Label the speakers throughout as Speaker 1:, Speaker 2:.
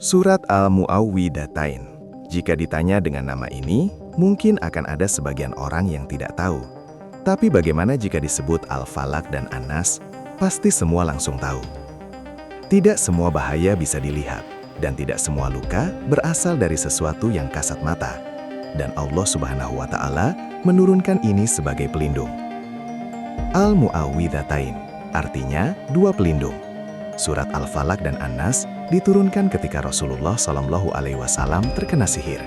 Speaker 1: Surat Al-Mu'awwidhatain. Jika ditanya dengan nama ini, mungkin akan ada sebagian orang yang tidak tahu. Tapi bagaimana jika disebut Al-Falaq dan An-Nas? Pasti semua langsung tahu. Tidak semua bahaya bisa dilihat, dan tidak semua luka berasal dari sesuatu yang kasat mata. Dan Allah Subhanahu wa Ta'ala menurunkan ini sebagai pelindung. Al-Mu'awwidhatain artinya dua pelindung. Surat Al-Falaq dan An-Nas diturunkan ketika Rasulullah SAW terkena sihir.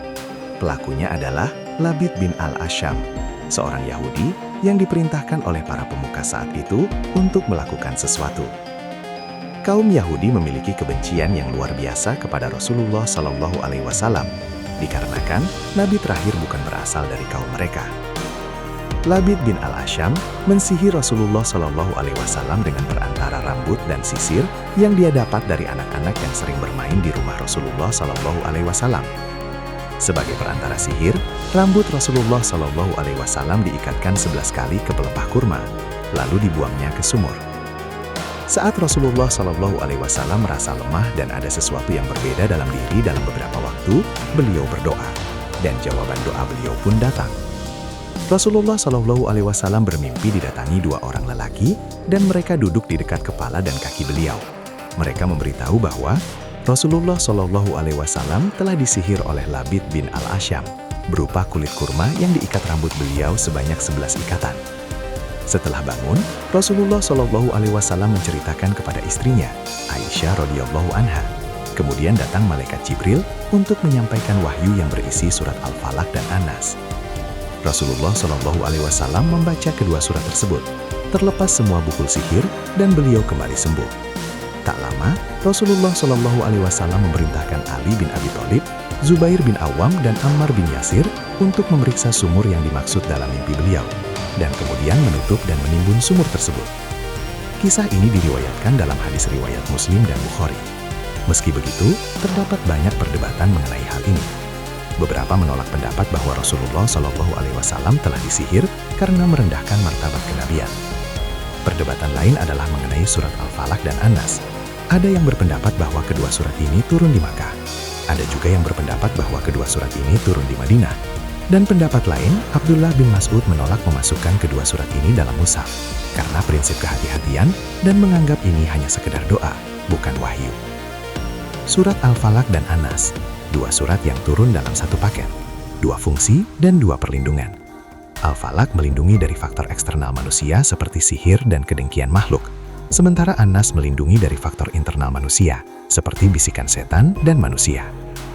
Speaker 1: Pelakunya adalah Labid bin Al-Asham, seorang Yahudi yang diperintahkan oleh para pemuka saat itu untuk melakukan sesuatu. Kaum Yahudi memiliki kebencian yang luar biasa kepada Rasulullah SAW, dikarenakan Nabi terakhir bukan berasal dari kaum mereka. Labid bin Al-Asham mensihir Rasulullah SAW dengan perantara rambut dan sisir yang dia dapat dari anak-anak yang sering bermain di rumah Rasulullah SAW. Sebagai perantara sihir, rambut Rasulullah SAW diikatkan 11 kali ke pelepah kurma, lalu dibuangnya ke sumur. Saat Rasulullah SAW merasa lemah dan ada sesuatu yang berbeda dalam diri dalam beberapa waktu, beliau berdoa, dan jawaban doa beliau pun datang. Rasulullah SAW bermimpi didatangi dua orang lelaki dan mereka duduk di dekat kepala dan kaki beliau. Mereka memberitahu bahwa Rasulullah SAW telah disihir oleh Labid bin Al-Asham berupa kulit kurma yang diikat rambut beliau sebanyak 11 ikatan. Setelah bangun, Rasulullah SAW menceritakan kepada istrinya, Aisyah radhiyallahu anha. Kemudian datang malaikat Jibril untuk menyampaikan wahyu yang berisi surat Al-Falaq dan An-Nas. Rasulullah SAW membaca kedua surat tersebut, terlepas semua bukul sihir, dan beliau kembali sembuh. Tak lama, Rasulullah SAW memerintahkan Ali bin Abi Thalib, Zubair bin Awam, dan Ammar bin Yasir untuk memeriksa sumur yang dimaksud dalam mimpi beliau, dan kemudian menutup dan menimbun sumur tersebut. Kisah ini diriwayatkan dalam hadis riwayat Muslim dan Bukhari. Meski begitu, terdapat banyak perdebatan mengenai hal ini. Beberapa menolak pendapat bahwa Rasulullah SAW telah disihir karena merendahkan martabat kenabian. Perdebatan lain adalah mengenai surat Al-Falaq dan An-Nas. Ada yang berpendapat bahwa kedua surat ini turun di Makkah. Ada juga yang berpendapat bahwa kedua surat ini turun di Madinah. Dan pendapat lain, Abdullah bin Mas'ud menolak memasukkan kedua surat ini dalam mushaf karena prinsip kehati-hatian dan menganggap ini hanya sekedar doa, bukan wahyu. Surat Al-Falaq dan An-Nas, dua surat yang turun dalam satu paket, dua fungsi dan dua perlindungan. Al-Falaq melindungi dari faktor eksternal manusia seperti sihir dan kedengkian makhluk, sementara An-Nas melindungi dari faktor internal manusia seperti bisikan setan dan manusia.